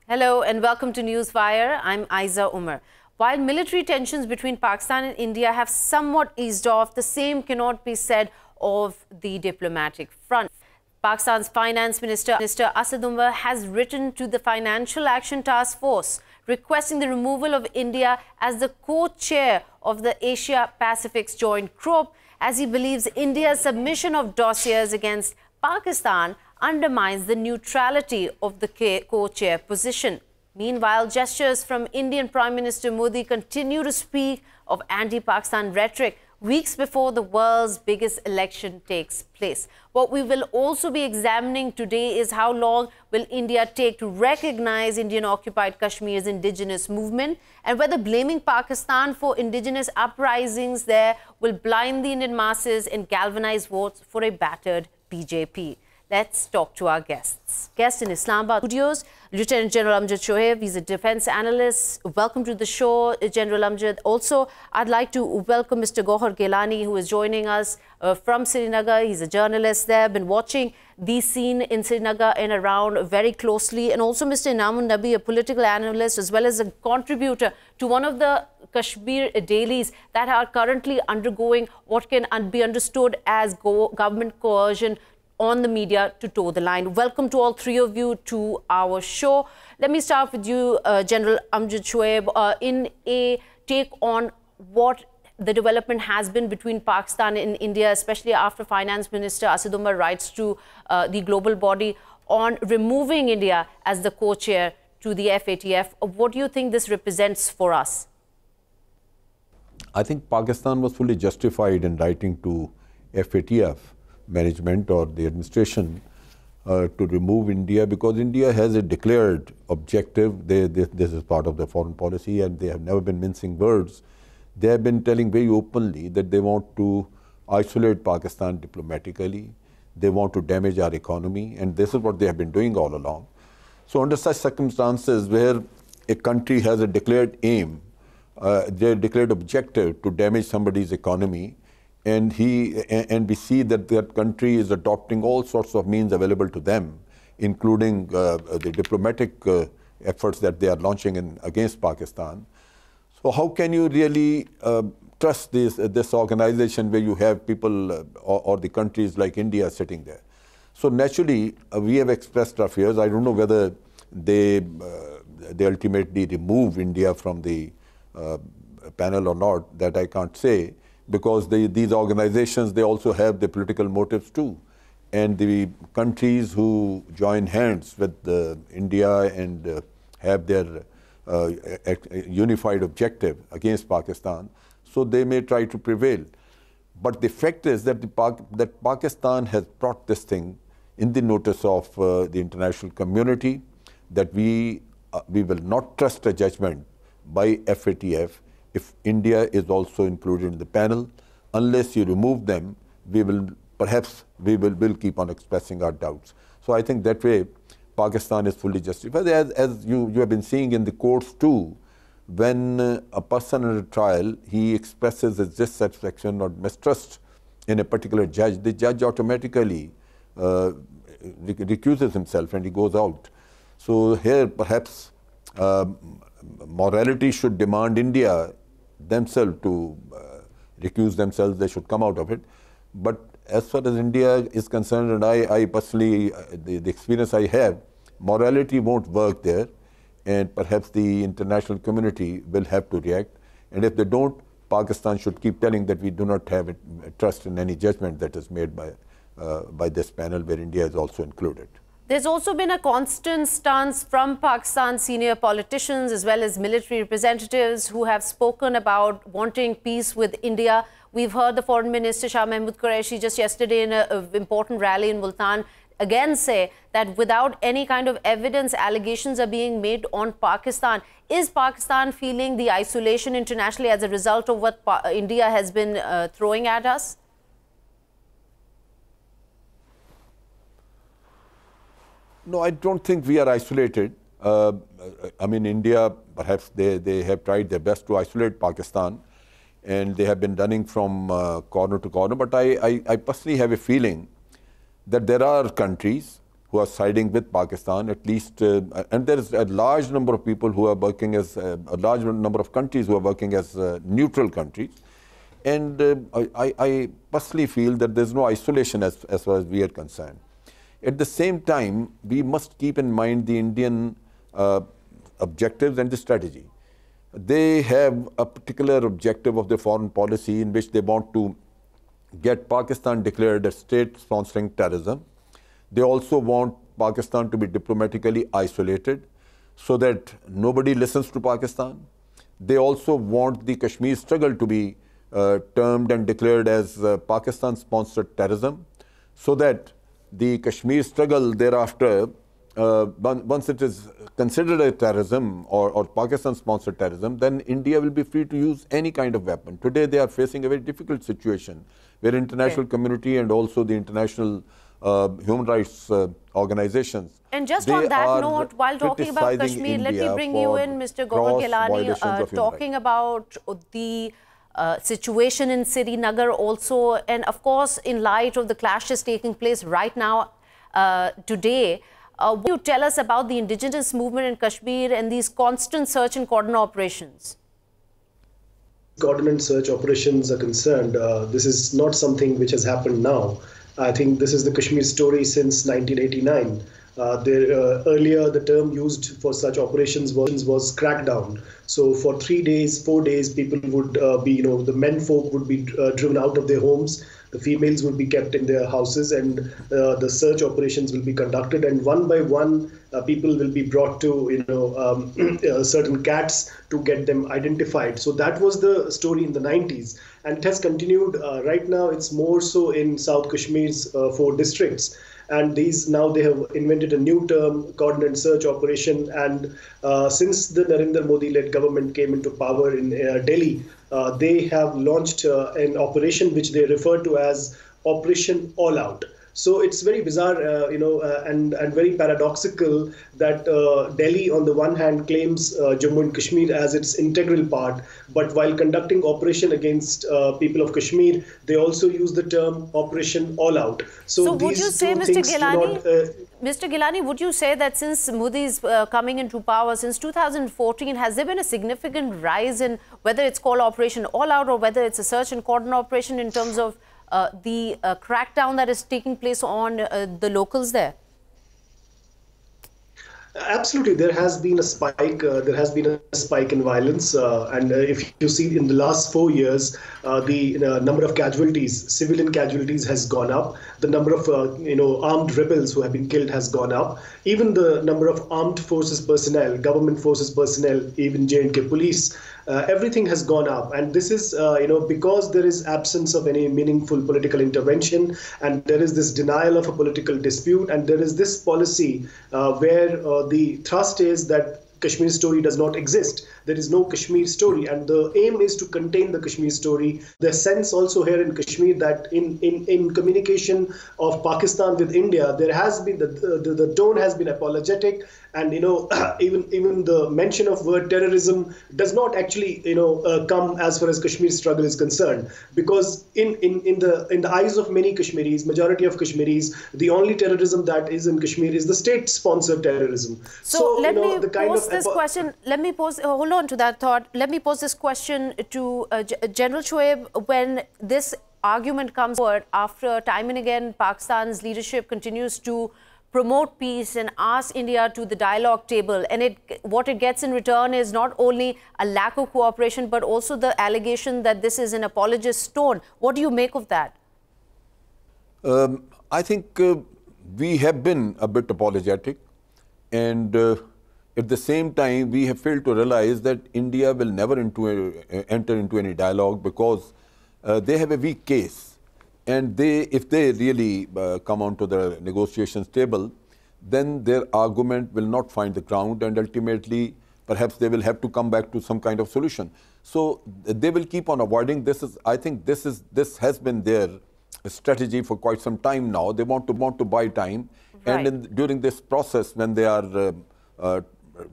Hello and welcome to Newswire. I'm Ayza Omar. While military tensions between Pakistan and India have somewhat eased off, the same cannot be said of the diplomatic front. Pakistan's Finance Minister Ayza Omar has written to the Financial Action Task Force requesting the removal of India as the co-chair of the Asia-Pacific's Joint Group, as he believes India's submission of dossiers against Pakistan undermines the neutrality of the co-chair position. Meanwhile, gestures from Indian Prime Minister Modi continue to speak of anti-Pakistan rhetoric weeks before the world's biggest election takes place. What we will also be examining today is how long will India take to recognize Indian-occupied Kashmir's indigenous movement, and whether blaming Pakistan for indigenous uprisings there will blind the Indian masses and galvanize votes for a battered BJP. Let's talk to our guests. Guest in Islamabad studios, Lieutenant General Amjad Shoaib. He's a defense analyst. Welcome to the show, General Amjad. Also, I'd like to welcome Mr. Gowhar Geelani, who is joining us from Srinagar. He's a journalist there, been watching the scene in Srinagar and around very closely. And also Mr. Inam, Nabi, a political analyst, as well as a contributor to one of the Kashmir dailies that are currently undergoing what can be understood as government coercion on the media to toe the line. Welcome to all three of you to our show. Let me start with you, General Amjad Shoaib, in a take on what the development has been between Pakistan and India, especially after Finance Minister Ayza Omar writes to the global body on removing India as the co-chair to the FATF. What do you think this represents for us? I think Pakistan was fully justified in writing to FATF management or the administration to remove India, because India has a declared objective. This is part of their foreign policy, and they have never been mincing words. They have been telling very openly that they want to isolate Pakistan diplomatically. They want to damage our economy, and this is what they have been doing all along. So under such circumstances where a country has a declared aim, their declared objective to damage somebody's economy, and we see that that country is adopting all sorts of means available to them, including the diplomatic efforts that they are launching against Pakistan. So how can you really trust this organization where you have people or the countries like India sitting there? So naturally, we have expressed our fears. I don't know whether they ultimately remove India from the panel or not. That I can't say, because these organizations, they also have the political motives too. And the countries who join hands with India and have their unified objective against Pakistan, so they may try to prevail. But the fact is that that Pakistan has brought this thing in the notice of the international community, that we will not trust a judgment by FATF if India is also included in the panel. Unless you remove them, we will keep on expressing our doubts. So I think that way Pakistan is fully justified. As you have been seeing in the courts too, when a person in a trial, he expresses his dissatisfaction or mistrust in a particular judge, the judge automatically recuses himself and he goes out. So here perhaps morality should demand India themselves to recuse themselves. They should come out of it. But as far as India is concerned, and I personally, the experience I have, morality won't work there, and perhaps the international community will have to react. And if they don't, Pakistan should keep telling that we do not have trust in any judgment that is made by this panel, where India is also included. There's also been a constant stance from Pakistan's senior politicians as well as military representatives who have spoken about wanting peace with India. We've heard the Foreign Minister Shah Mahmood Qureshi just yesterday in an important rally in Multan again say that without any kind of evidence, allegations are being made on Pakistan. Is Pakistan feeling the isolation internationally as a result of what India has been throwing at us? No, I don't think we are isolated. I mean, India, perhaps they have tried their best to isolate Pakistan. and they have been running from corner to corner. But I personally have a feeling that there are countries who are siding with Pakistan, at least, and there is a large number of people who are working as, a large number of countries who are working as neutral countries. And I personally feel that there's no isolation as far as we are concerned. At the same time, we must keep in mind the Indian objectives and the strategy. They have a particular objective of their foreign policy in which they want to get Pakistan declared a state sponsoring terrorism. They also want Pakistan to be diplomatically isolated so that nobody listens to Pakistan. They also want the Kashmir struggle to be termed and declared as Pakistan-sponsored terrorism, so that the Kashmir struggle thereafter, once it is considered a terrorism or Pakistan-sponsored terrorism, then India will be free to use any kind of weapon. Today they are facing a very difficult situation where international community and also the international human rights organizations. And just on that note, while talking about Kashmir, let me bring you in, Mr. Gowhar Geelani, talking about the situation in Srinagar also, and of course in light of the clashes taking place right now today. What do you tell us about the indigenous movement in Kashmir and these constant search and cordon operations? Cordon and search operations are concerned, this is not something which has happened now. I think this is the Kashmir story since 1989. Earlier, the term used for such operations was crackdown. So for 3 days, 4 days, people would be, the men folk would be driven out of their homes. The females would be kept in their houses, and the search operations will be conducted. And one by one, people will be brought to, certain cats to get them identified. So that was the story in the 90s. And it has continued. Right now, it's more so in South Kashmir's 4 districts. And now they have invented a new term, cordon and search operation. And since the Narendra Modi-led government came into power in Delhi, they have launched an operation which they refer to as Operation All Out. So it's very bizarre, and very paradoxical that Delhi, on the one hand, claims Jammu and Kashmir as its integral part, but while conducting operation against people of Kashmir, they also use the term Operation All Out. So would you say, Mr. Geelani, would you say that since Modi is coming into power, since 2014, has there been a significant rise in whether it's called Operation All Out or whether it's a search and cordon operation in terms of the crackdown that is taking place on the locals there? Absolutely, there has been a spike. There has been a spike in violence, and if you see in the last 4 years, the number of casualties, civilian casualties, has gone up. The number of armed rebels who have been killed has gone up. Even the number of armed forces personnel, government forces personnel, even J&K police, everything has gone up. And this is because there is absence of any meaningful political intervention, and there is this denial of a political dispute, and there is this policy where the thrust is that Kashmir story does not exist. There is no Kashmir story, and the aim is to contain the Kashmir story. The sense also here in Kashmir that in communication of Pakistan with India, there has been the tone has been apologetic, and even the mention of word terrorism does not actually come as far as Kashmir struggle is concerned, because in the eyes of many Kashmiris, majority of Kashmiris, the only terrorism that is in Kashmir is the state-sponsored terrorism. So let me pose this question. Let me pose. Hold on to that thought. Let me pose this question to General Shoaib. When this argument comes forward, after time and again, Pakistan's leadership continues to promote peace and ask India to the dialogue table, and what it gets in return is not only a lack of cooperation, but also the allegation that this is an apologist tone. What do you make of that? I think we have been a bit apologetic, and at the same time, we have failed to realize that India will never enter into any dialogue because they have a weak case. And if they really come onto the negotiations table, then their argument will not find the ground, and ultimately, perhaps they will have to come back to some kind of solution. So they will keep on avoiding this. I think this has been their strategy for quite some time now. They want to buy time, right. And during this process, when they are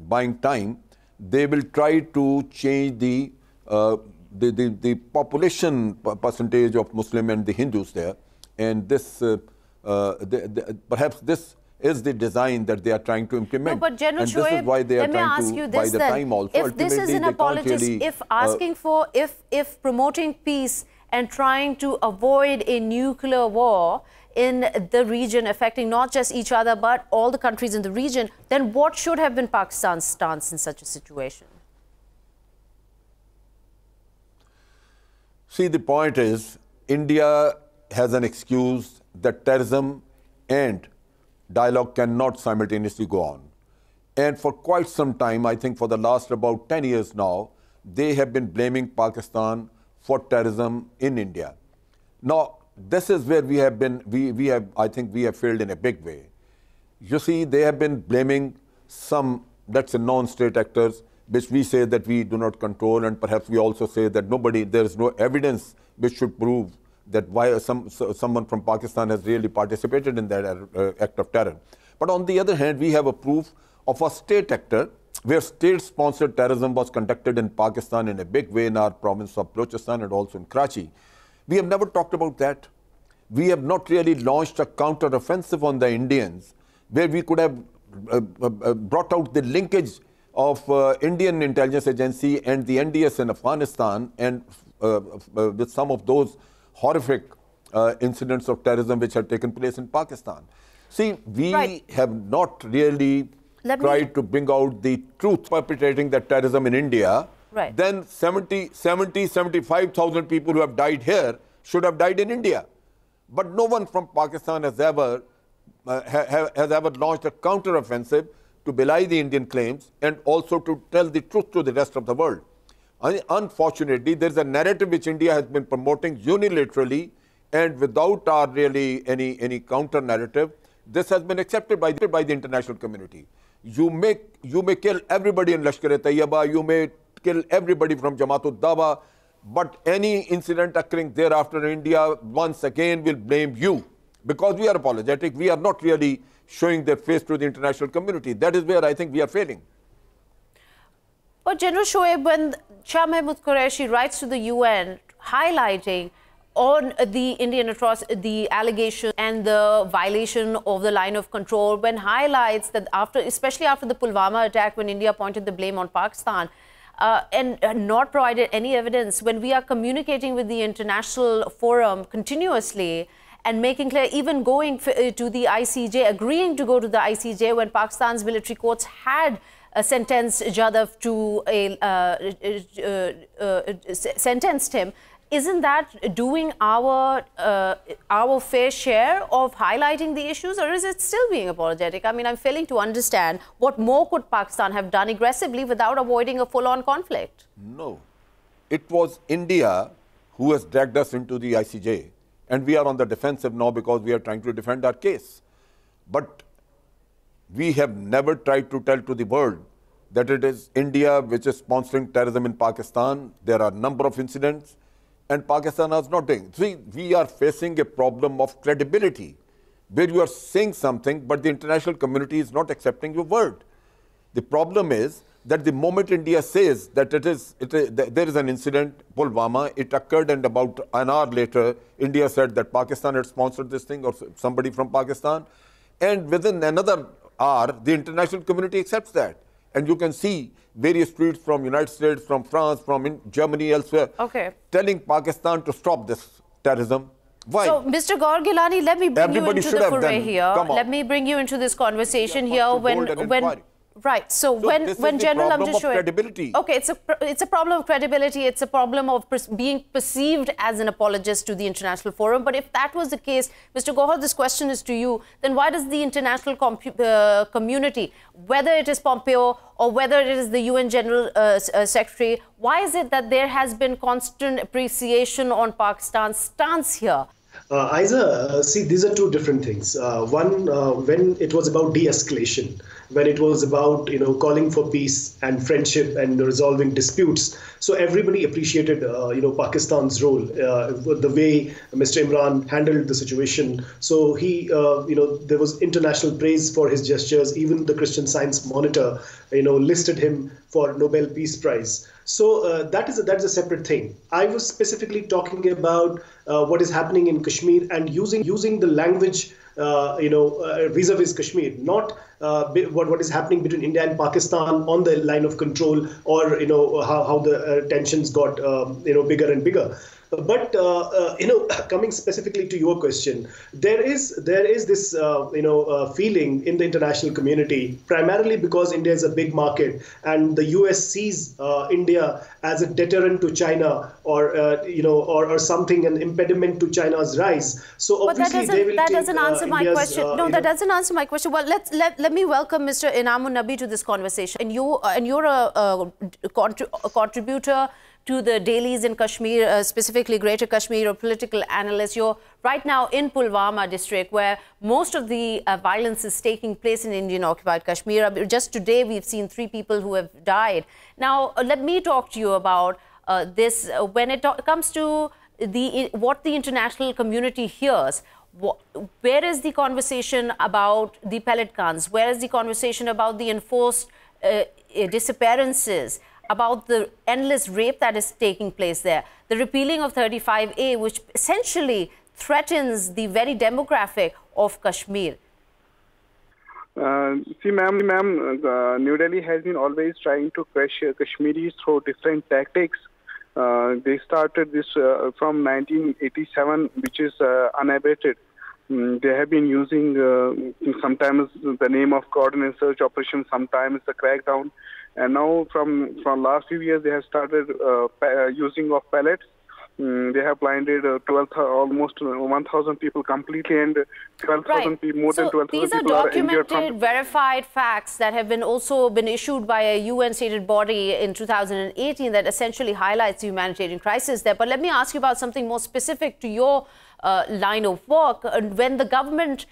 buying time, they will try to change the the population percentage of Muslim and the Hindus there, and this perhaps this is the design that they are trying to implement. No, but General and Shoaib, this is why they are trying to buy the time also. If this is an apologist, if asking for, if promoting peace and trying to avoid a nuclear war in the region affecting not just each other but all the countries in the region, then what should have been Pakistan's stance in such a situation? See, the point is, India has an excuse that terrorism and dialogue cannot simultaneously go on. And for quite some time, I think for the last about 10 years now, they have been blaming Pakistan for terrorism in India. Now, this is where we have been, I think we have failed in a big way. You see, they have been blaming some, let's say, non-state actors, which we say that we do not control, and perhaps we also say that there is no evidence which should prove that why someone from Pakistan has really participated in that act of terror. But on the other hand, we have a proof of a state actor where state-sponsored terrorism was conducted in Pakistan in a big way in our province of Balochistan and also in Karachi. We have never talked about that. We have not really launched a counter-offensive on the Indians where we could have brought out the linkage of Indian intelligence agency and the NDS in Afghanistan, and with some of those horrific incidents of terrorism which have taken place in Pakistan. See, we have not really tried to bring out the truth perpetrating that terrorism in India. Then 75,000 people who have died here should have died in India. But no one from Pakistan has ever launched a counter-offensive to belie the Indian claims and also to tell the truth to the rest of the world. Unfortunately, there is a narrative which India has been promoting unilaterally and without our really any counter narrative. This has been accepted by the international community. You may kill everybody in Lashkar-e-Taiba, you may kill everybody from Jamaat-ud-Dawa, but any incident occurring thereafter in India once again will blame you, because we are apologetic. We are not really showing their face to the international community. That is where I think we are failing. But General Shoaib, when Shah Mahmood Qureshi writes to the UN highlighting on the Indian atrocity, the allegation and the violation of the line of control, when highlights that especially after the Pulwama attack, when India pointed the blame on Pakistan, and not provided any evidence, when we are communicating with the international forum continuously and making clear, even going to the ICJ, agreeing to go to the ICJ when Pakistan's military courts had sentenced Jadhav to sentenced him, isn't that doing our fair share of highlighting the issues, or is it still being apologetic? I mean, I'm failing to understand what more could Pakistan have done aggressively without avoiding a full-on conflict? No. It was India who has dragged us into the ICJ, and we are on the defensive now because we are trying to defend our case. But we have never tried to tell to the world that it is India which is sponsoring terrorism in Pakistan. There are a number of incidents, and Pakistan is not doing. See, we are facing a problem of credibility, where you are saying something, but the international community is not accepting your word. The problem is that the moment India says that there is an incident, Pulwama, it occurred, and about an hour later, India said that Pakistan had sponsored this thing, or somebody from Pakistan, and within another hour, the international community accepts that. And you can see various tweets from United States, from France, from Germany, elsewhere, telling Pakistan to stop this terrorism. Why? So, Mr. Gowhar Geelani, let me bring you into the foray here. Let me bring you into this conversation here when right. So when General Amjad Shoaib, it's a problem of credibility. It's a problem of being perceived as an apologist to the international forum. But if that was the case, Mr. Gowhar, this question is to you. Then why does the international community, whether it is Pompeo or whether it is the UN General Secretary, why is it that there has been constant appreciation on Pakistan's stance here? Ayza, see, these are two different things. One, when it was about de-escalation, when it was about calling for peace and friendship and resolving disputes, so everybody appreciated Pakistan's role, the way Mr. Imran handled the situation. So he, there was international praise for his gestures. Even the Christian Science Monitor, listed him for Nobel Peace Prize. So that's a separate thing. I was specifically talking about what is happening in Kashmir and using the language, vis-a-vis Kashmir, not what is happening between India and Pakistan on the line of control, or how the tensions got bigger and bigger. But coming specifically to your question, there is this feeling in the international community, primarily because India is a big market and the US sees India as a deterrent to China, or something, an impediment to China's rise. So obviously that doesn't answer my question. No, that doesn't answer my question. Well, let me welcome Mr. Inam Nabi to this conversation. And you're a contributor to the dailies in Kashmir, specifically Greater Kashmir, or political analyst. You're right now in Pulwama district, where most of the violence is taking place in Indian-occupied Kashmir. Just today, we've seen 3 people who have died. Now, let me talk to you about this. When it comes to what the international community hears, where is the conversation about the pellet guns? Where is the conversation about the enforced disappearances, about the endless rape that is taking place there, the repealing of 35A, which essentially threatens the very demographic of Kashmir? See, ma'am, New Delhi has been always trying to crush Kashmiris through different tactics. They started this from 1987, which is unabated. They have been using sometimes the name of coordinated search operation, sometimes the crackdown. And now from last few years, they have started using of pellets. They have blinded almost 1,000 people completely, and 12,000 people, more than 12,000 people are injured. These are documented, verified facts that have also been issued by a UN-stated body in 2018 that essentially highlights the humanitarian crisis there. But let me ask you about something more specific to your line of work. When the government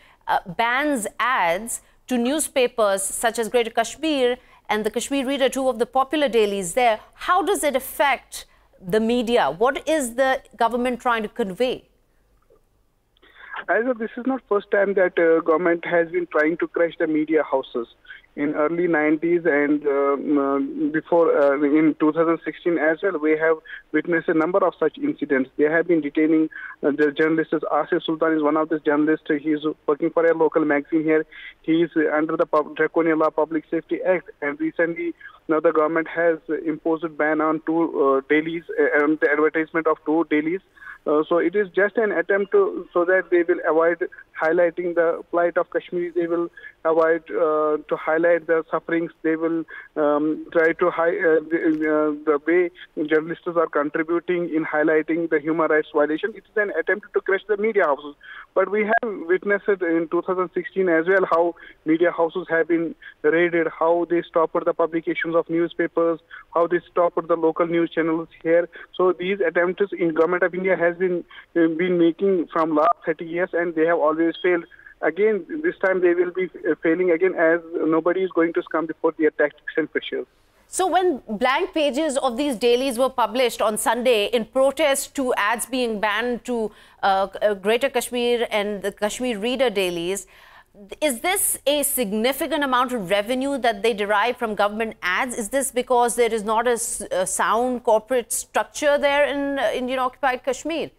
bans ads to newspapers such as Greater Kashmir and the Kashmir Reader, 2 of the popular dailies there, how does it affect the media? What is the government trying to convey? This is not first time that government has been trying to crush the media houses. In early 90s and before in 2016 as well, we have witnessed a number of such incidents. They have been detaining the journalists. Asif Sultan is one of the journalists. He is working for a local magazine here. He is under the Draconian Law Public Safety Act, and recently now the government has imposed a ban on 2 dailies and the advertisement of 2 dailies. So it is just an attempt so that they will avoid highlighting the plight of Kashmir. They will avoid to highlight the sufferings. They will try to the way journalists are contributing in highlighting the human rights violation. It is an attempt to crush the media houses. But we have witnessed it in 2016 as well, how media houses have been raided, how they stopped the publications of newspapers, how they stopped the local news channels here. So these attempts in Government of India has been making from last 30 years, and they have always failed. Again, this time they will be failing again, as nobody is going to succumb before their tactics and pressures. So when blank pages of these dailies were published on Sunday in protest to ads being banned to Greater Kashmir and the Kashmir Reader dailies, is this a significant amount of revenue that they derive from government ads? Is this because there is not a sound corporate structure there in Indian-occupied Kashmir?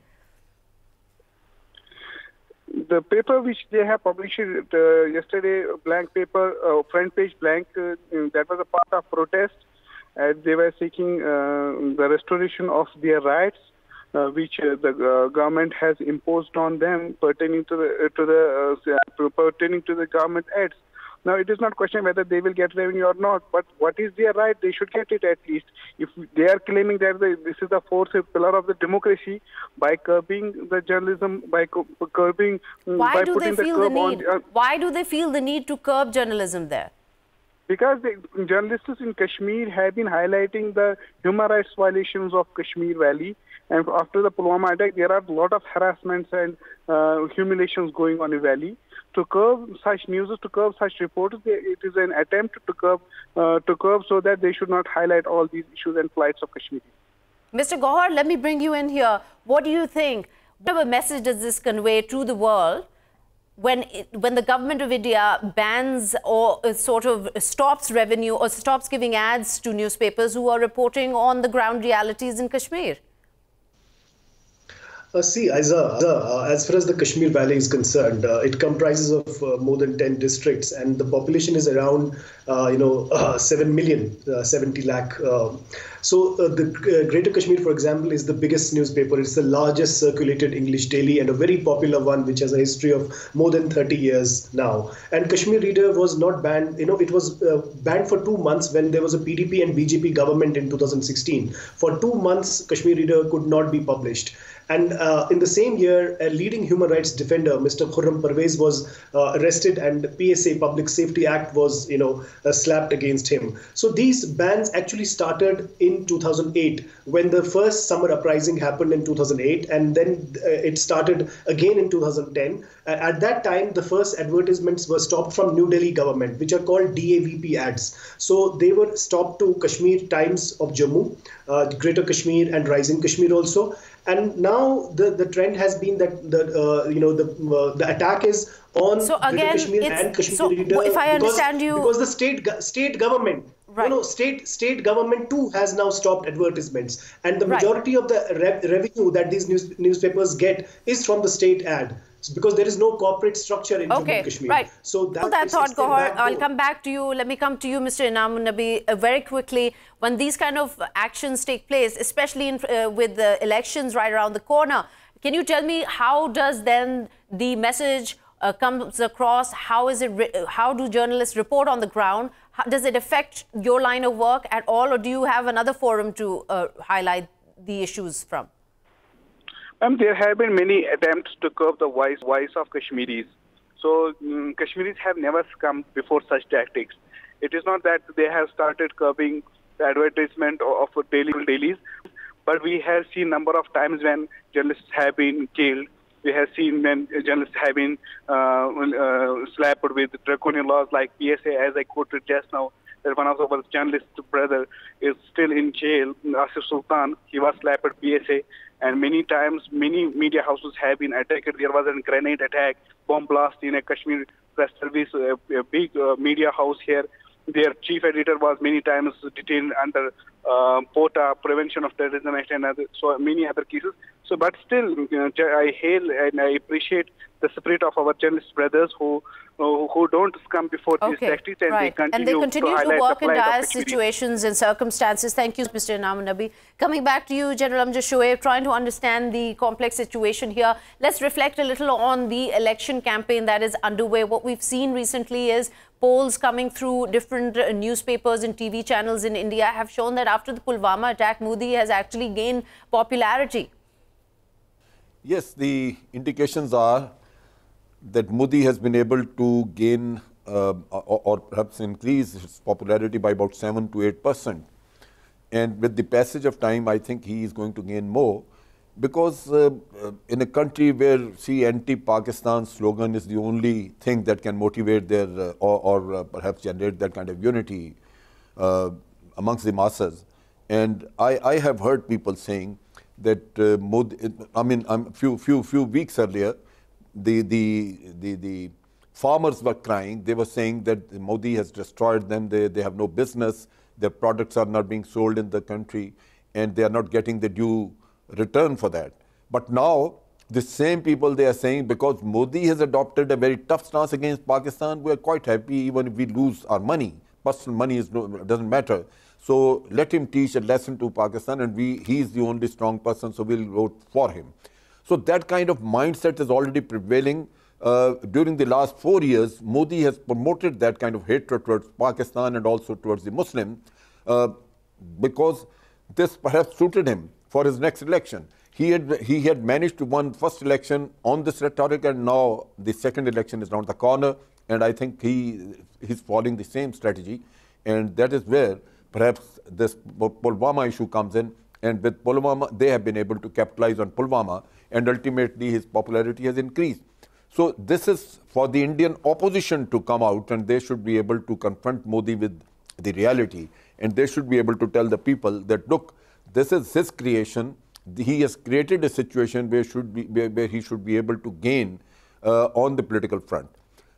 The paper which they have published yesterday, blank paper, front page blank, that was a part of protest. They were seeking the restoration of their rights, which the government has imposed on them pertaining to the government ads. Now, it is not question whether they will get revenue or not, but what is their right? They should get it at least. If they are claiming that this is the fourth pillar of the democracy, by curbing the journalism, by curbing, by putting the curb on... Why do they feel the need to curb journalism there? Because the journalists in Kashmir have been highlighting the human rights violations of Kashmir Valley. And after the Pulwama attack, there are a lot of harassments and humiliations going on in the valley. To curb such news, to curb such reports, it is an attempt to curb so that they should not highlight all these issues and plights of Kashmir. Mr. Gowhar, let me bring you in here. What do you think? What message does this convey to the world when the government of India bans or sort of stops revenue or stops giving ads to newspapers who are reporting on the ground realities in Kashmir? See, Ayza, as far as the Kashmir Valley is concerned, it comprises of more than 10 districts, and the population is around, 7 million, 70 lakh. So the Greater Kashmir, for example, is the biggest newspaper. It's the largest circulated English daily and a very popular one, which has a history of more than 30 years now. And Kashmir Reader was not banned. It was banned for 2 months when there was a PDP and BJP government in 2016. For 2 months, Kashmir Reader could not be published. And in the same year, a leading human rights defender, Mr. Khurram Parvez, was arrested, and PSA, Public Safety Act, was slapped against him. So these bans actually started in 2008, when the first summer uprising happened in 2008, and then it started again in 2010. At that time, the first advertisements were stopped from New Delhi government, which are called DAVP ads. So they were stopped to Kashmir Times of Jammu, Greater Kashmir, and Rising Kashmir also. And now the trend has been that the attack is on Greater Kashmir and Kashmir Reader, if I understand because the state government, right. State government too has now stopped advertisements, and the majority of the revenue that these newspapers get is from the state ad. Because there is no corporate structure in Jammu and Kashmir. Right. So that's thought, Gowhar. I'll come back to you. Let me come to you, Mr. Inam Nabi, very quickly. When these kind of actions take place, especially with the elections right around the corner, can you tell me how does then the message comes across? How do journalists report on the ground? Does it affect your line of work at all, or do you have another forum to highlight the issues from? There have been many attempts to curb the voice of Kashmiris. So Kashmiris have never succumbed before such tactics. It is not that they have started curbing the advertisement of dailies, but we have seen number of times when journalists have been killed. We have seen when journalists have been slapped with draconian laws like PSA, as I quoted just now, that one of our journalist's brother is still in jail, Asif Sultan. He was slapped at PSA. And many times, many media houses have been attacked. There was a grenade attack, bomb blast in a Kashmir Press Service, a big media house here. Their chief editor was many times detained under POTA, Prevention of Terrorism Act, and so many other cases. So, but still, I hail and I appreciate the spirit of our journalist brothers who don't succumb before these tactics, and they continue to work in dire situations and circumstances. Thank you, Mr. Inam Nabi. Coming back to you, General Amjad Shoaib, trying to understand the complex situation here. Let's reflect a little on the election campaign that is underway. What we've seen recently is polls coming through different newspapers and TV channels in India have shown that after the Pulwama attack, Modi has actually gained popularity. Yes, the indications are that Modi has been able to gain or perhaps increase his popularity by about 7 to 8%. And with the passage of time, I think he is going to gain more, because in a country where, anti-Pakistan slogan is the only thing that can motivate their or perhaps generate that kind of unity amongst the masses. And I have heard people saying that Modi, few weeks earlier, the farmers were crying. They were saying that Modi has destroyed them. They have no business. Their products are not being sold in the country, and they are not getting the due return for that. But now, the same people, they are saying, because Modi has adopted a very tough stance against Pakistan, we are quite happy even if we lose our money. Personal money doesn't matter. So let him teach a lesson to Pakistan, and he is the only strong person, so we'll vote for him. So that kind of mindset is already prevailing. During the last 4 years, Modi has promoted that kind of hatred towards Pakistan and also towards the Muslim, because this perhaps suited him for his next election. He had managed to win first election on this rhetoric, and now the second election is around the corner, and I think he's following the same strategy, and that is where perhaps this Pulwama issue comes in. And with Pulwama, they have been able to capitalize on Pulwama, and ultimately his popularity has increased. So this is for the Indian opposition to come out, and they should be able to confront Modi with the reality, and they should be able to tell the people that, look, this is his creation. He has created a situation where he should be able to gain on the political front.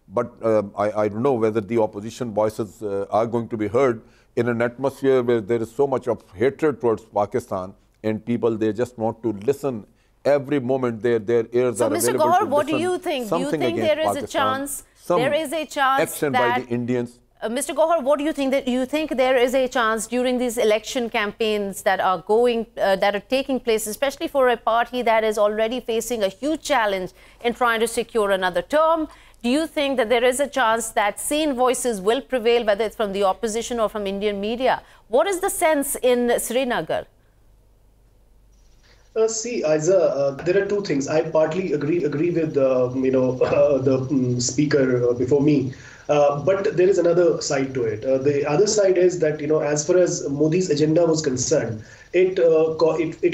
But I don't know whether the opposition voices are going to be heard in an atmosphere where there is so much of hatred towards Pakistan, and people, they just want to listen every moment. Their ears are available. So, Mr. Gowhar, what do you think? Do you think there is a chance? There is a chance action by the Indians. Mr. Gowhar, what do you think? That you think there is a chance during these election campaigns that are taking place, especially for a party that is already facing a huge challenge in trying to secure another term? Do you think that there is a chance that sane voices will prevail, whether it's from the opposition or from Indian media? What is the sense in Srinagar? See, Ayza, there are two things. I partly agree with the speaker before me, but there is another side to it. The other side is that as far as Modi's agenda was concerned, it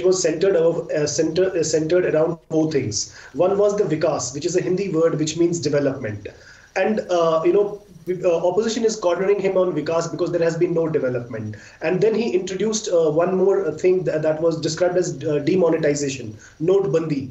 was centered around four things. One was the Vikas, which is a Hindi word which means development, and opposition is cornering him on Vikas because there has been no development. And then he introduced one more thing that was described as demonetization, Notebandi,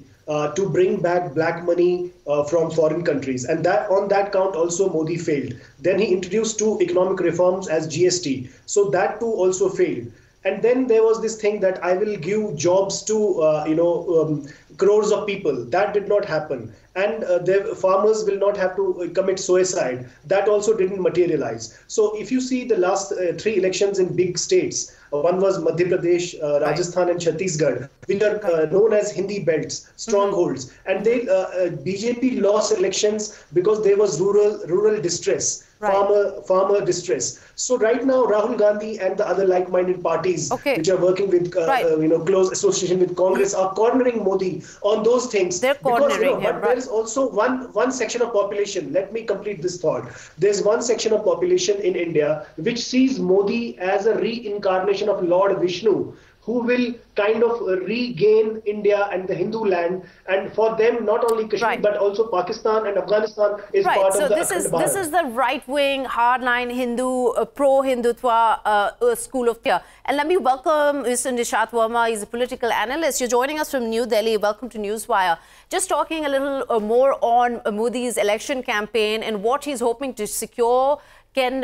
to bring back black money from foreign countries. And that on that count also Modi failed. Then he introduced two economic reforms as GST. So that too also failed. And then there was this thing that I will give jobs to crores of people. That did not happen. And the farmers will not have to commit suicide. That also didn't materialize. So if you see the last three elections in big states, one was Madhya Pradesh, Rajasthan and Chhattisgarh, which are known as Hindi belts, strongholds. And they BJP lost elections because there was rural distress. Farmer distress. So right now, Rahul Gandhi and the other like-minded parties, which are working with close association with Congress, are cornering Modi on those things. They're cornering him. But there is also one section of population. Let me complete this thought. There's one section of population in India which sees Modi as a reincarnation of Lord Vishnu, who will kind of regain India and the Hindu land, and for them not only Kashmir but also Pakistan and Afghanistan is part of the Akhand Bharat. This is the right-wing, hardline Hindu, pro-Hindutva school of thought. And let me welcome Mr. Nishant Varma. He's a political analyst. You're joining us from New Delhi. Welcome to Newswire. Just talking a little more on Modi's election campaign and what he's hoping to secure. Can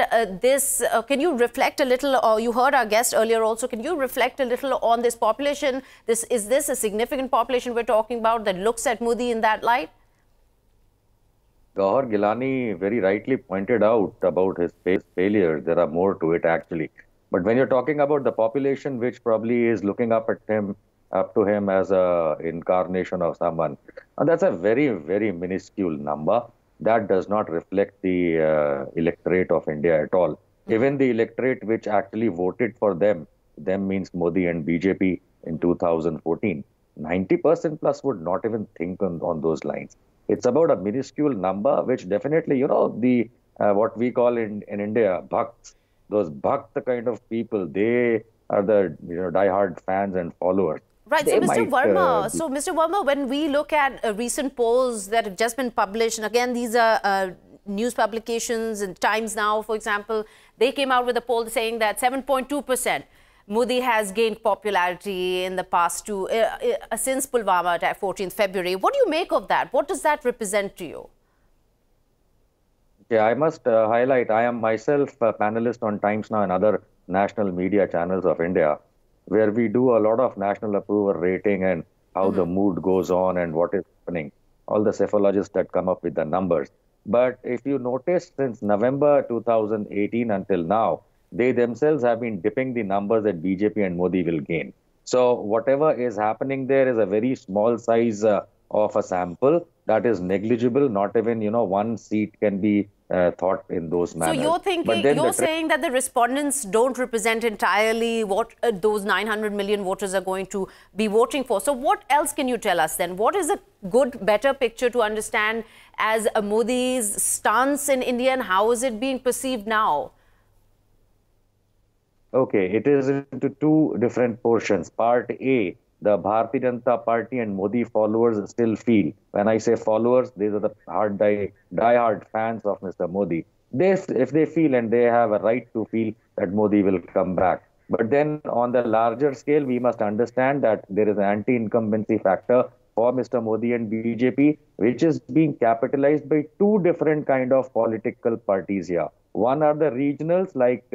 you reflect a little, or you heard our guest earlier also, can you reflect a little on this population? Is this a significant population we're talking about that looks at Modi in that light? Gowhar Geelani very rightly pointed out about his failure. There are more to it actually. But when you're talking about the population which probably is looking up to him as a incarnation of someone, and that's a very, very minuscule number. That does not reflect the electorate of India at all. Even the electorate which actually voted for them means Modi and BJP in 2014, 90% plus would not even think on those lines. It's about a minuscule number, which definitely, the what we call in India, bhakts, those bhakt kind of people, they are the diehard fans and followers. Right. So, Mr. Varma, when we look at recent polls that have just been published, and again, these are news publications and Times Now, for example, they came out with a poll saying that 7.2% Modi has gained popularity in the past since Pulwama attack, 14th February. What do you make of that? What does that represent to you? Yeah, I must highlight, I am myself a panelist on Times Now and other national media channels of India, where we do a lot of national approval rating and how the mood goes on and what is happening, all the psephologists that come up with the numbers. But if you notice, since November 2018 until now, they themselves have been dipping the numbers that BJP and Modi will gain. So whatever is happening there is a very small size of a sample that is negligible. Not even, one seat can be thought in those manners. So you're saying that the respondents don't represent entirely what those 900 million voters are going to be voting for. So what else can you tell us then? What is a good, better picture to understand as Modi's stance in India, and how is it being perceived now? Okay, it is into two different portions. Part A, the Bharatiya Janata Party and Modi followers still feel. When I say followers, these are the die-hard fans of Mr. Modi. If they feel, and they have a right to feel, that Modi will come back. But then on the larger scale, we must understand that there is an anti-incumbency factor for Mr. Modi and BJP, which is being capitalized by two different kind of political parties here. One are the regionals like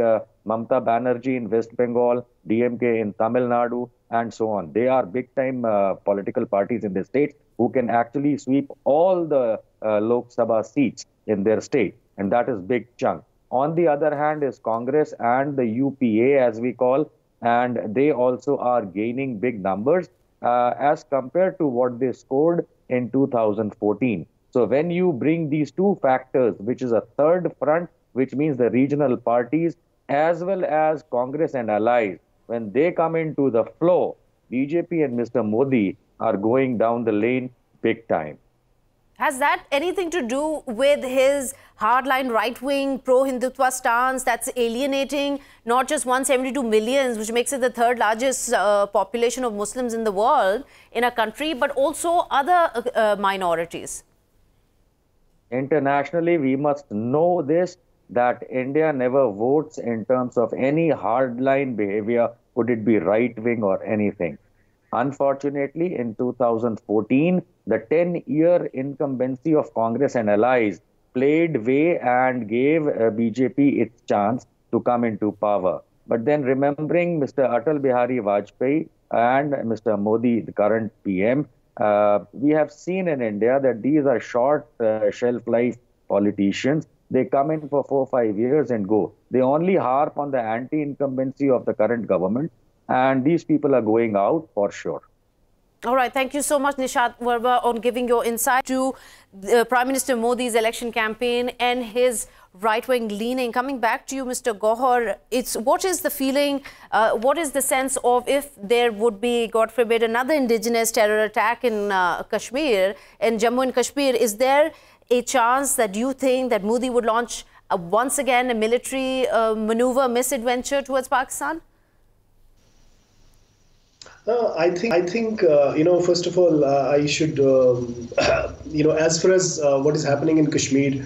Mamata Banerjee in West Bengal, DMK in Tamil Nadu, and so on. They are big-time political parties in the state who can actually sweep all the Lok Sabha seats in their state, and that is big chunk. On the other hand is Congress and the UPA, as we call, and they also are gaining big numbers as compared to what they scored in 2014. So when you bring these two factors, which is a third front, which means the regional parties as well as Congress and allies, when they come into the flow, BJP and Mr. Modi are going down the lane big time. Has that anything to do with his hardline right-wing pro-Hindutva stance that's alienating not just 172 million, which makes it the third largest population of Muslims in the world in a country, but also other minorities? Internationally, we must know this, that India never votes in terms of any hardline behavior, could it be right-wing or anything. Unfortunately, in 2014, the 10-year incumbency of Congress and allies played way and gave BJP its chance to come into power. But then remembering Mr. Atal Bihari Vajpayee and Mr. Modi, the current PM, we have seen in India that these are short shelf life politicians. They come in for 4 or 5 years and go. They only harp on the anti-incumbency of the current government, and these people are going out for sure. All right. Thank you so much, Nishant Varma, on giving your insight to Prime Minister Modi's election campaign and his right-wing leaning. Coming back to you, Mr. Gowhar, what is the feeling, what is the sense of if there would be, God forbid, another indigenous terror attack in Kashmir, in Jammu and Kashmir? Is there a chance that you think that Modi would launch once again a military maneuver, misadventure towards Pakistan? I think first of all, I should, as far as what is happening in Kashmir,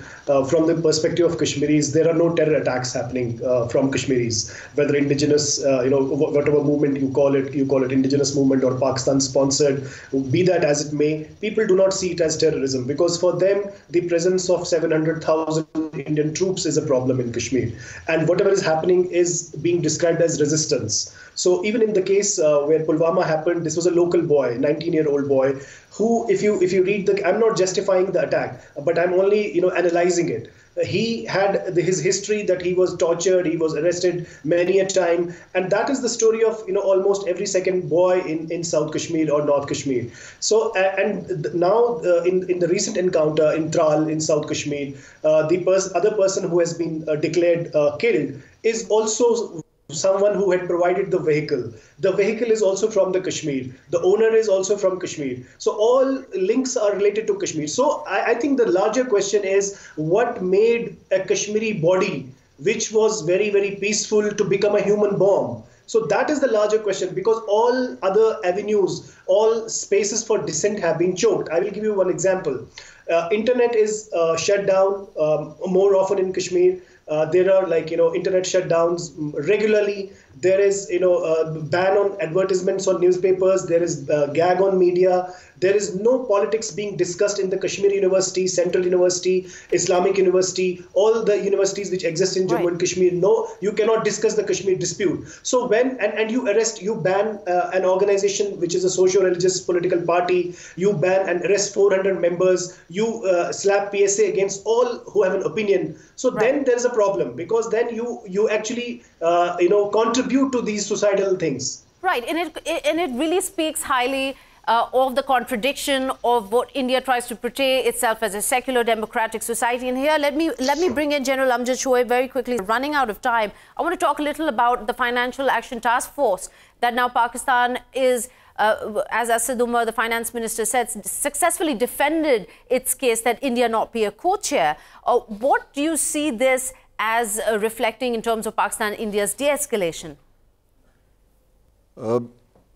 from the perspective of Kashmiris, there are no terror attacks happening from Kashmiris, whether indigenous, whatever movement you call it indigenous movement or Pakistan sponsored, be that as it may, people do not see it as terrorism, because for them, the presence of 700,000 Indian troops is a problem in Kashmir. And whatever is happening is being described as resistance. So even in the case where Pulwama happened, this was a local boy, 19-year-old boy, who, if you read I'm not justifying the attack, but I'm only, analyzing it. He had his history that he was tortured, he was arrested many a time, and that is the story of almost every second boy in South Kashmir or North Kashmir. So and now in the recent encounter in Tral in South Kashmir, the other person who has been declared killed is also someone who had provided the vehicle. The vehicle is also from the Kashmir. The owner is also from Kashmir. So all links are related to Kashmir. So I think the larger question is what made a Kashmiri body, which was very, very peaceful, to become a human bomb? So that is the larger question, because all other avenues, all spaces for dissent have been choked. I will give you one example. Internet is shut down more often in Kashmir. There are internet shutdowns regularly. There is a ban on advertisements on newspapers. There is gag on media. There is no politics being discussed in the Kashmir University, Central University, Islamic University, all the universities which exist in Jammu and Kashmir. No, you cannot discuss the Kashmir dispute. So when and you ban an organization which is a socio-religious political party, you ban and arrest 400 members, you slap PSA against all who have an opinion. So then there is a problem, because then you actually contribute to these societal things. Right, and it really speaks highly of the contradiction of what India tries to portray itself as a secular democratic society. And here, let me bring in General Amjad Shoaib very quickly. Running out of time, I want to talk a little about the Financial Action Task Force that now Pakistan is, as Ayza Omar, the finance minister, said, successfully defended its case that India not be a co-chair. What do you see this as reflecting in terms of Pakistan and India's de-escalation?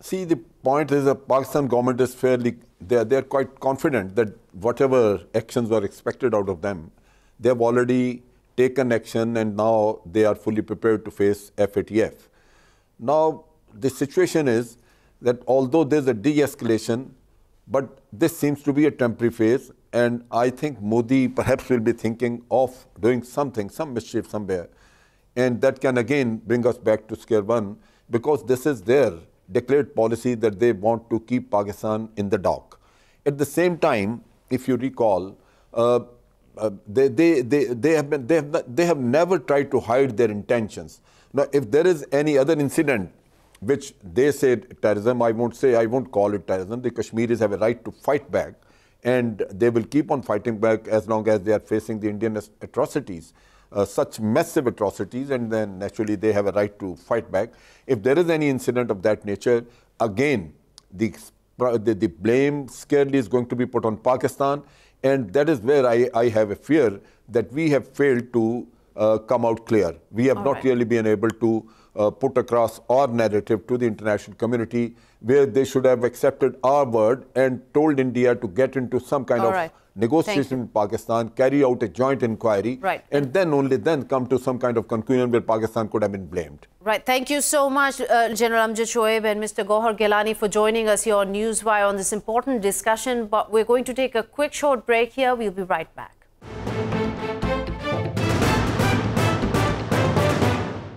See, the point is the Pakistan government is they're quite confident that whatever actions were expected out of them, they have already taken action, and now they are fully prepared to face FATF. Now, the situation is that although there's a de-escalation, But this seems to be a temporary phase, and I think Modi perhaps will be thinking of doing something, some mischief somewhere, and that can again bring us back to square one, because this is their declared policy that they want to keep Pakistan in the dock. At the same time, if you recall, they have never tried to hide their intentions. Now, if there is any other incident which they say terrorism, I won't call it terrorism. The Kashmiris have a right to fight back, and they will keep on fighting back as long as they are facing the Indian atrocities, such massive atrocities, and then naturally they have a right to fight back. If there is any incident of that nature, again, the blame squarely is going to be put on Pakistan, and that is where I have a fear that we have failed to come out clear. We have not really been able to put across our narrative to the international community, where they should have accepted our word and told India to get into some kind of negotiation in Pakistan, carry out a joint inquiry, and then only then come to some kind of conclusion where Pakistan could have been blamed. Right. Thank you so much, General Amjad Shoaib and Mr. Gowhar Geelani, for joining us here on Newswire on this important discussion. But we're going to take a quick short break here. We'll be right back.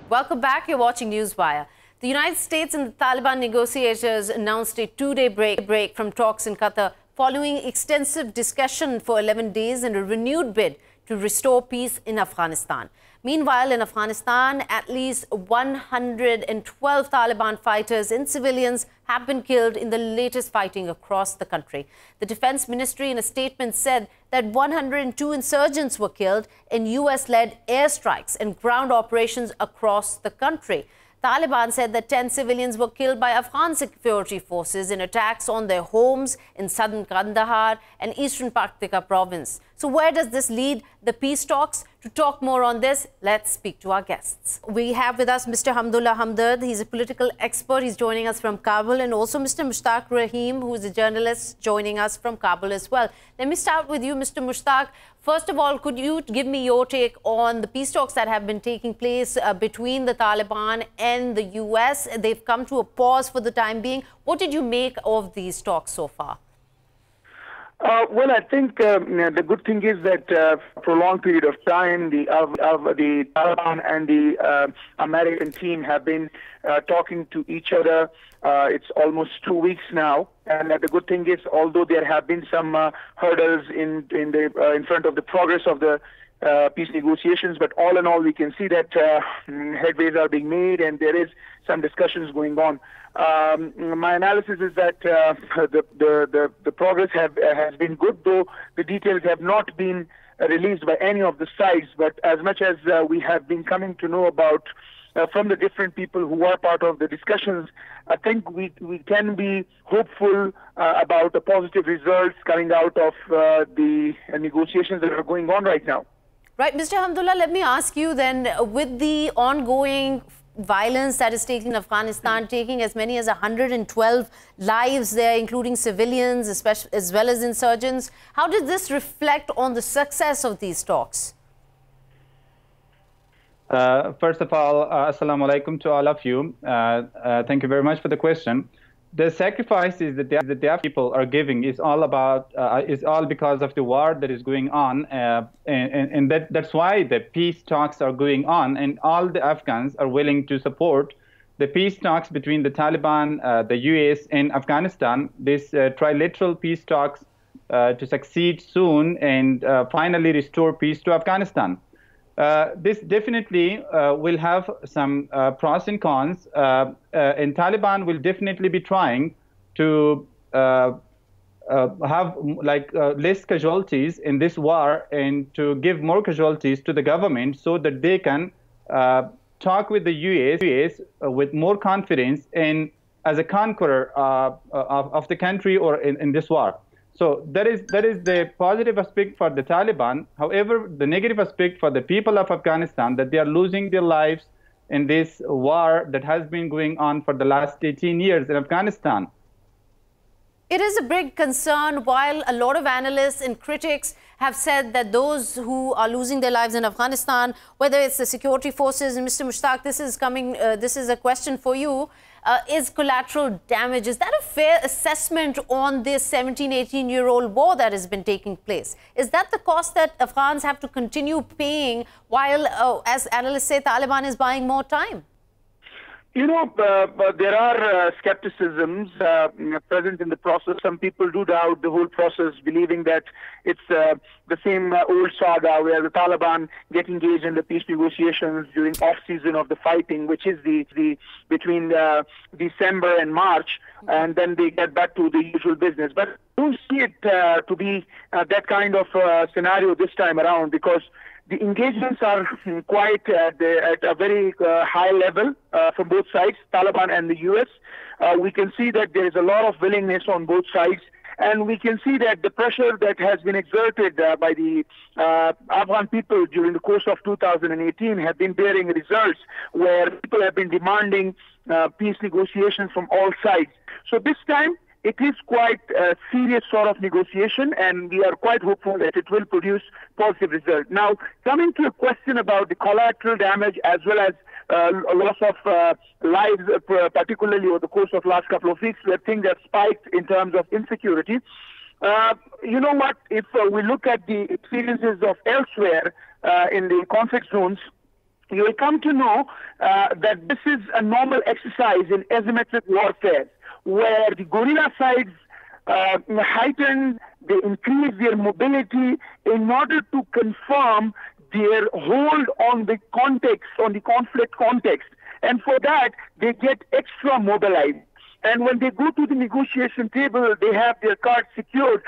Welcome back. You're watching Newswire. The United States and the Taliban negotiators announced a two-day break from talks in Qatar following extensive discussion for 11 days and a renewed bid to restore peace in Afghanistan. Meanwhile, in Afghanistan, at least 112 Taliban fighters and civilians have been killed in the latest fighting across the country. The Defense Ministry in a statement said that 102 insurgents were killed in US-led airstrikes and ground operations across the country. Taliban said that 10 civilians were killed by Afghan security forces in attacks on their homes in southern Kandahar and eastern Paktika province. So where does this lead the peace talks? To talk more on this, let's speak to our guests. We have with us Mr. Hamdullah Hamdard. He's a political expert. He's joining us from Kabul, and also Mr. Mushtaq Raheem, who is a journalist, joining us from Kabul as well. Let me start with you, Mr. Mushtaq. First of all, could you give me your take on the peace talks that have been taking place between the Taliban and the US? They've come to a pause for the time being. What did you make of these talks so far? Well, I think the good thing is that for a long period of time, the Taliban and the American team have been talking to each other. It's almost 2 weeks now, and the good thing is, although there have been some hurdles in front of the progress of the peace negotiations, but all in all, we can see that headways are being made, and there is some discussions going on. My analysis is that the progress has been good, though the details have not been released by any of the sides. But as much as we have been coming to know about from the different people who are part of the discussions, I think we can be hopeful about the positive results coming out of the negotiations that are going on right now. Right, Mr. Hamdullah, let me ask you then, with the ongoing violence that is taking in Afghanistan, taking as many as 112 lives there, including civilians, as well as insurgents, how does this reflect on the success of these talks? First of all, assalamu alaikum to all of you. Thank you very much for the question. The sacrifices that the deaf people are giving is all because of the war that is going on, and that's why the peace talks are going on, and all the Afghans are willing to support the peace talks between the Taliban, the US, and Afghanistan. This trilateral peace talks to succeed soon and finally restore peace to Afghanistan. This definitely will have some pros and cons, and Taliban will definitely be trying to have less casualties in this war and to give more casualties to the government so that they can talk with the US with more confidence and as a conqueror of the country or in this war. So that is the positive aspect for the Taliban. However, the negative aspect for the people of Afghanistan, that they are losing their lives in this war that has been going on for the last 18 years in Afghanistan. It is a big concern, while a lot of analysts and critics have said that those who are losing their lives in Afghanistan, whether it's the security forces, and Mr. Mushtaq, this is a question for you. is collateral damage. Is that a fair assessment on this 17, 18-year-old war that has been taking place? Is that the cost that Afghans have to continue paying while, as analysts say, Taliban is buying more time? You know, there are skepticisms present in the process. Some people do doubt the whole process, believing that it's the same old saga where the Taliban get engaged in the peace negotiations during off-season of the fighting, which is the between December and March, and then they get back to the usual business. But I don't see it to be that kind of scenario this time around, because the engagements are quite at a very high level from both sides, Taliban and the U.S. We can see that there is a lot of willingness on both sides, and we can see that the pressure that has been exerted by the Afghan people during the course of 2018 have been bearing results, where people have been demanding peace negotiations from all sides. So this time, it is quite a serious sort of negotiation, and we are quite hopeful that it will produce positive results. Now, coming to a question about the collateral damage as well as a loss of lives, particularly over the course of last couple of weeks, where things have spiked in terms of insecurity. You know what? If we look at the experiences of elsewhere in the conflict zones, you will come to know that this is a normal exercise in asymmetric warfare, where the guerrilla sides heighten, they increase their mobility in order to confirm their hold on the context, on the conflict context. And for that, they get extra mobilized. And when they go to the negotiation table, they have their cards secured,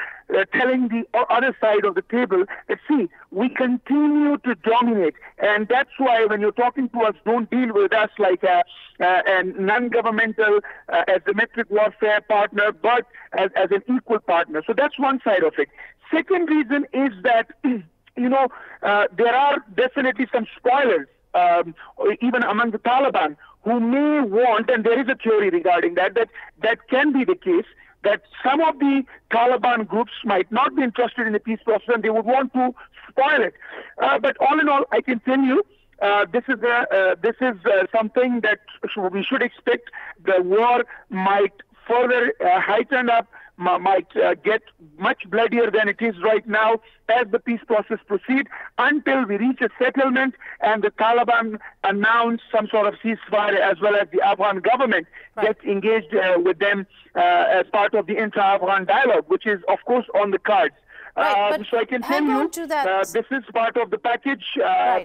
telling the other side of the table that, see, we continue to dominate. And that's why when you're talking to us, don't deal with us like a non-governmental, asymmetric warfare partner, but as an equal partner. So that's one side of it. Second reason is that, you know, there are definitely some spoilers, even among the Taliban, who may want, and there is a theory regarding that can be the case, that some of the Taliban groups might not be interested in the peace process and they would want to spoil it. But all in all, I can tell you, this is something that we should expect. The war might further heighten up, might get much bloodier than it is right now as the peace process proceeds, until we reach a settlement and the Taliban announce some sort of ceasefire, as well as the Afghan government gets engaged with them as part of the intra-Afghan dialogue, which is, of course, on the cards. So I can tell you this is part of the package.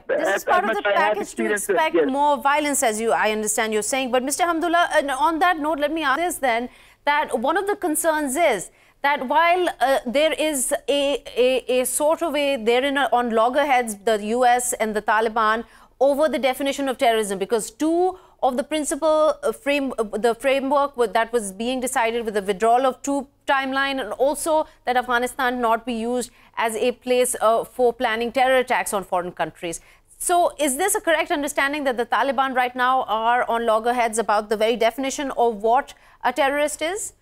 This is part of the package to expect more violence, as I understand you're saying. But Mr. Hamdullah, on that note, let me ask this then, that one of the concerns is that while there is a sort of they're on loggerheads, the US and the Taliban, over the definition of terrorism, because two of the principal framework that was being decided with the withdrawal of troop timeline, and also that Afghanistan not be used as a place for planning terror attacks on foreign countries. So is this a correct understanding that the Taliban right now are on loggerheads about the very definition of what a terrorist is?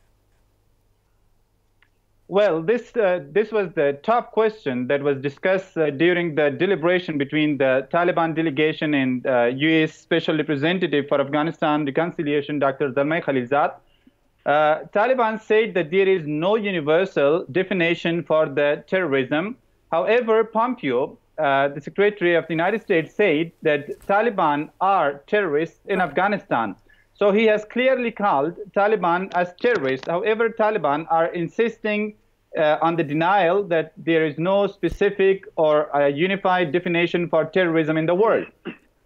Well, this was the top question that was discussed during the deliberation between the Taliban delegation and U.S. Special Representative for Afghanistan Reconciliation, Dr. Zalmay Khalilzad. Taliban said that there is no universal definition for the terrorism. However, Pompeo, the Secretary of the United States, said that Taliban are terrorists in Afghanistan. So he has clearly called Taliban as terrorists. However, Taliban are insisting on the denial that there is no specific or unified definition for terrorism in the world.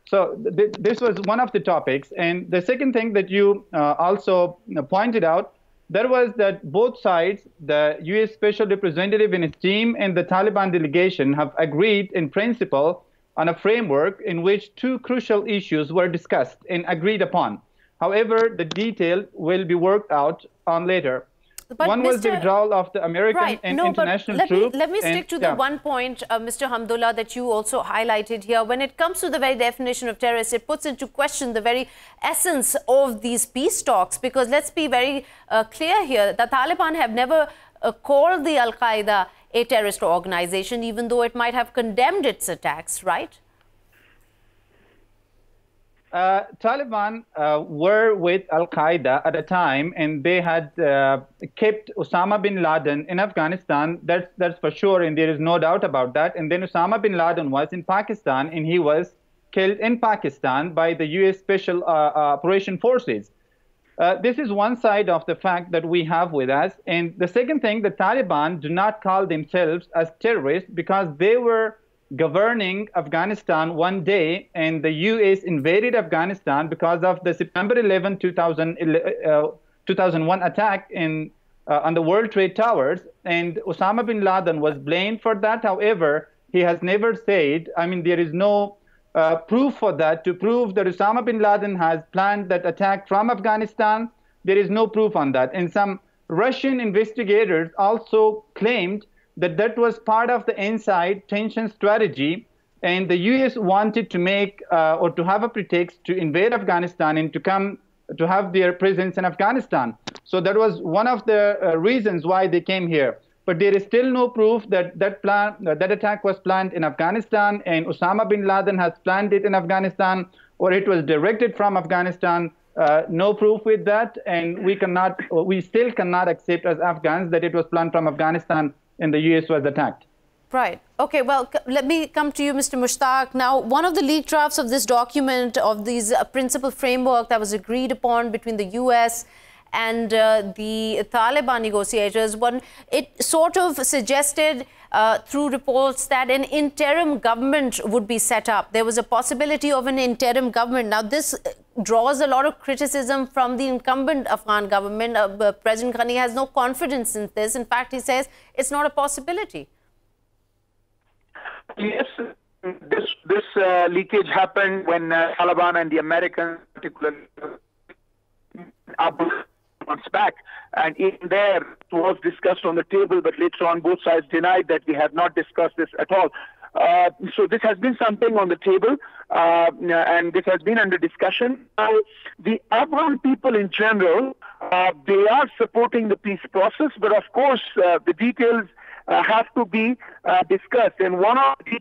So this was one of the topics. And the second thing that you also pointed out, there was that both sides, the U.S. Special Representative and his team and the Taliban delegation, have agreed in principle on a framework in which two crucial issues were discussed and agreed upon. However, the detail will be worked out on later. But one was the withdrawal of the American and international troops. Let me stick to the one point, Mr. Hamdullah, that you also highlighted here. When it comes to the very definition of terrorist, it puts into question the very essence of these peace talks. Because let's be very clear here, the Taliban have never called the Al-Qaeda a terrorist organization, even though it might have condemned its attacks, right? Taliban were with Al-Qaeda at a time, and they had kept Osama bin Laden in Afghanistan. That's for sure, and there is no doubt about that. And then Osama bin Laden was in Pakistan, and he was killed in Pakistan by the U.S. Special Operation Forces. This is one side of the fact that we have with us. And the second thing, the Taliban do not call themselves as terrorists because they were governing Afghanistan one day, and the U.S. invaded Afghanistan because of the September 11, 2001 attack on the World Trade Towers, and Osama bin Laden was blamed for that. However, he has never said, I mean, there is no proof for that. To prove that Osama bin Laden has planned that attack from Afghanistan, there is no proof on that. And some Russian investigators also claimed that that was part of the inside tension strategy, and the U.S. wanted to make or to have a pretext to invade Afghanistan and to come to have their presence in Afghanistan. So that was one of the reasons why they came here. But there is still no proof that that attack was planned in Afghanistan, and Osama bin Laden has planned it in Afghanistan, or it was directed from Afghanistan. No proof with that, and we still cannot accept as Afghans that it was planned from Afghanistan and the U.S. was attacked. Right. Okay, well, let me come to you, Mr. Mushtaq. Now, one of the leaked drafts of this document, of these principal framework that was agreed upon between the U.S. and the Taliban negotiators, it sort of suggested through reports that an interim government would be set up. There was a possibility of an interim government. Now, this draws a lot of criticism from the incumbent Afghan government. President Ghani has no confidence in this. In fact, he says it's not a possibility. Yes, this leakage happened when Taliban and the Americans, particularly, months back, and in there it was discussed on the table, but later on both sides denied that we have not discussed this at all. So this has been something on the table, and this has been under discussion. The Afghan people in general, they are supporting the peace process, but of course the details have to be discussed. And one of the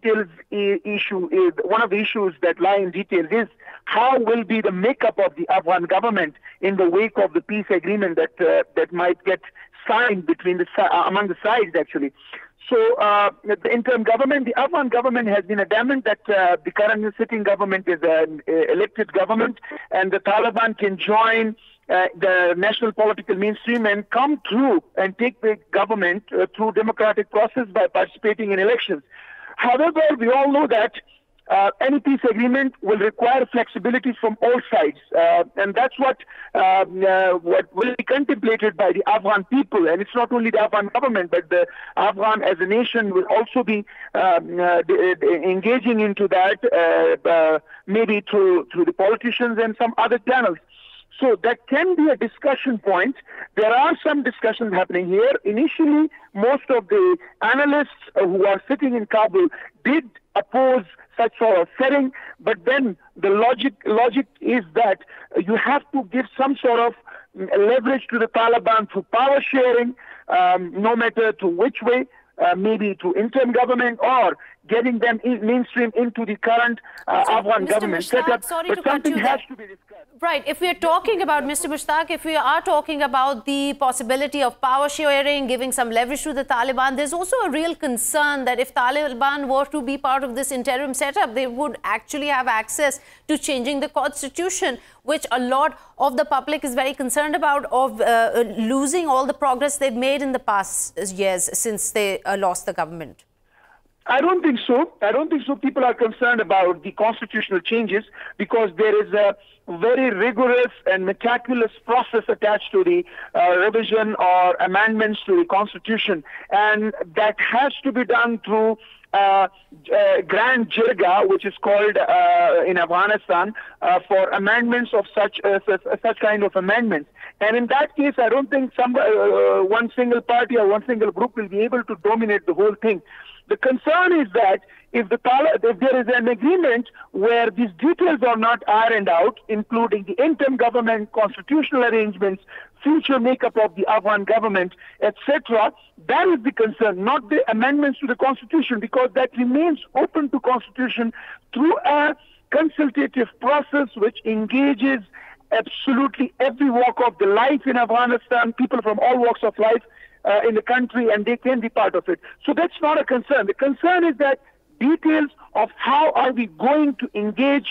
issues that lie in details is how will be the makeup of the Afghan government in the wake of the peace agreement that might get signed between among the sides, actually. So the interim government, the Afghan government has been adamant that the current sitting government is an elected government, and the Taliban can join the national political mainstream and come through and take the government through democratic process by participating in elections. However, we all know that any peace agreement will require flexibility from all sides, and that's what will be contemplated by the Afghan people. And it's not only the Afghan government, but the Afghan as a nation will also be engaging into that, maybe through the politicians and some other channels. So that can be a discussion point. There are some discussions happening here. Initially, most of the analysts who are sitting in Kabul did oppose such sort of setting, but then the logic is that you have to give some sort of leverage to the Taliban through power sharing, no matter to which way, maybe to interim government or getting them mainstream into the current Afghan government setup. But something has to be discussed. Right. If we are talking about, Mr. Mushtaq, if we are talking about the possibility of power sharing, giving some leverage to the Taliban, there's also a real concern that if Taliban were to be part of this interim setup, they would actually have access to changing the constitution, which a lot of the public is very concerned about, of losing all the progress they've made in the past years since they lost the government. I don't think so. I don't think so. People are concerned about the constitutional changes because there is a very rigorous and meticulous process attached to the revision or amendments to the constitution, and that has to be done through grand jirga, which is called in Afghanistan, for amendments of such kind of amendments. And in that case, I don't think one single party or one single group will be able to dominate the whole thing. The concern is that if there is an agreement where these details are not ironed out, including the interim government, constitutional arrangements, future makeup of the Afghan government, etc., that is the concern, not the amendments to the constitution, because that remains open to constitution through a consultative process which engages absolutely every walk of the life in Afghanistan, people from all walks of life in the country, and they can be part of it. So that's not a concern. The concern is that details of how are we going to engage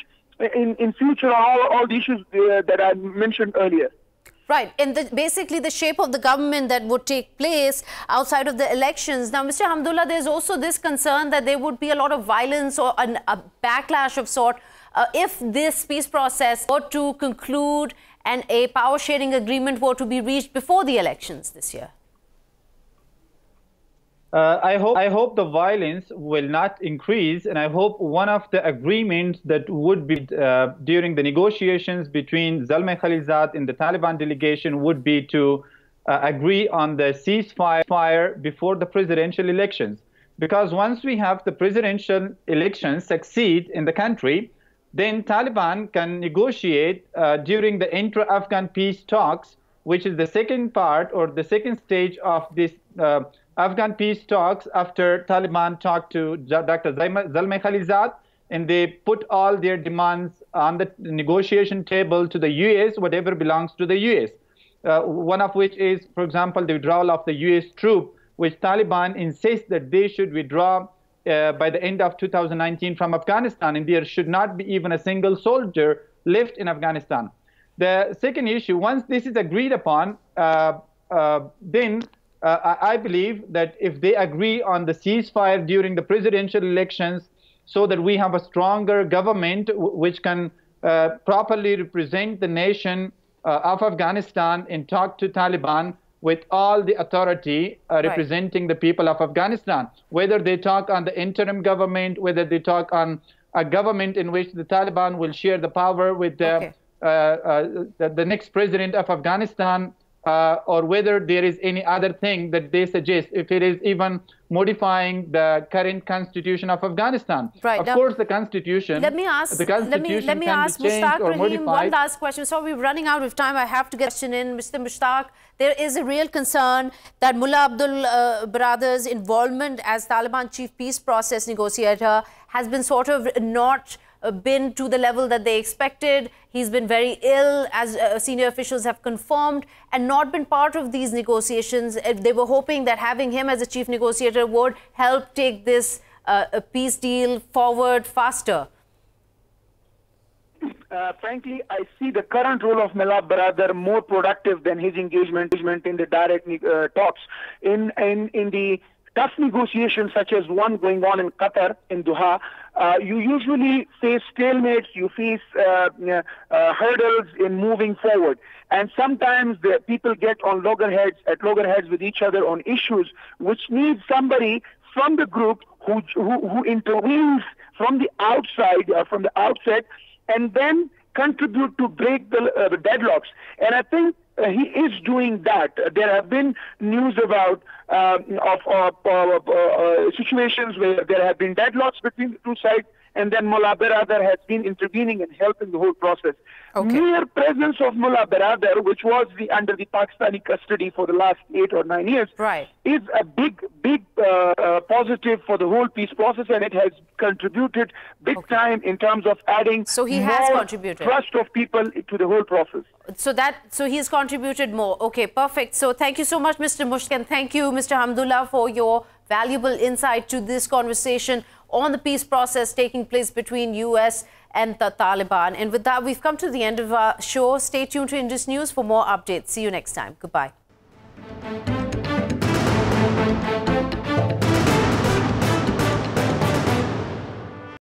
in future all the issues that I mentioned earlier. Right, and basically the shape of the government that would take place outside of the elections. Now, Mr. Hamdullah, there's also this concern that there would be a lot of violence or a backlash of sort if this peace process were to conclude and a power sharing agreement were to be reached before the elections this year. I hope the violence will not increase, and I hope one of the agreements that would be during the negotiations between Zalmay Khalilzad and the Taliban delegation would be to agree on the ceasefire before the presidential elections. Because once we have the presidential elections succeed in the country, then Taliban can negotiate during the intra-Afghan peace talks, which is the second part or the second stage of this Afghan peace talks after Taliban talked to Dr. Zalmay Khalilzad, and they put all their demands on the negotiation table to the US, whatever belongs to the US. One of which is, for example, the withdrawal of the US troop, which Taliban insists that they should withdraw by the end of 2019 from Afghanistan, and there should not be even a single soldier left in Afghanistan. The second issue, once this is agreed upon, then I believe that if they agree on the ceasefire during the presidential elections so that we have a stronger government which can properly represent the nation of Afghanistan and talk to Taliban with all the authority representing the people of Afghanistan, whether they talk on the interim government, whether they talk on a government in which the Taliban will share the power with the next president of Afghanistan, or whether there is any other thing that they suggest, if it is even modifying the current constitution of Afghanistan. Right. Of course, the constitution. Let me ask Mushtaq Raheem one last question. So we're running out of time. I have to get a question in. Mr. Mushtaq, there is a real concern that Mullah Abdul Baradur's involvement as Taliban chief peace process negotiator has been sort of not been to the level that they expected. He's been very ill, as senior officials have confirmed, and not been part of these negotiations. They were hoping that having him as a chief negotiator would help take this peace deal forward faster. Frankly, I see the current role of Mullah Baradur more productive than his engagement in the direct talks. In the tough negotiations such as one going on in Qatar, in Doha, you usually face stalemates, you face hurdles in moving forward. And sometimes the people get on loggerheads with each other on issues, which needs somebody from the group who intervenes from the outside, from the outset, and then contribute to break the deadlocks. And I think he is doing that. There have been news about situations where there have been deadlocks between the two sides, and then Mullah Baradur has been intervening and helping the whole process. Mere presence of Mullah Baradur, which was under the Pakistani custody for the last 8 or 9 years, is a big positive for the whole peace process, and it has contributed big time in terms of adding more trust of people to the whole process. So he's contributed more. Okay, perfect. So thank you so much, Mr. Mushtaq, and thank you, Mr. Hamdullah, for your valuable insight to this conversation on the peace process taking place between US and the Taliban. And with that, we've come to the end of our show. Stay tuned to Indus News for more updates. See you next time. Goodbye.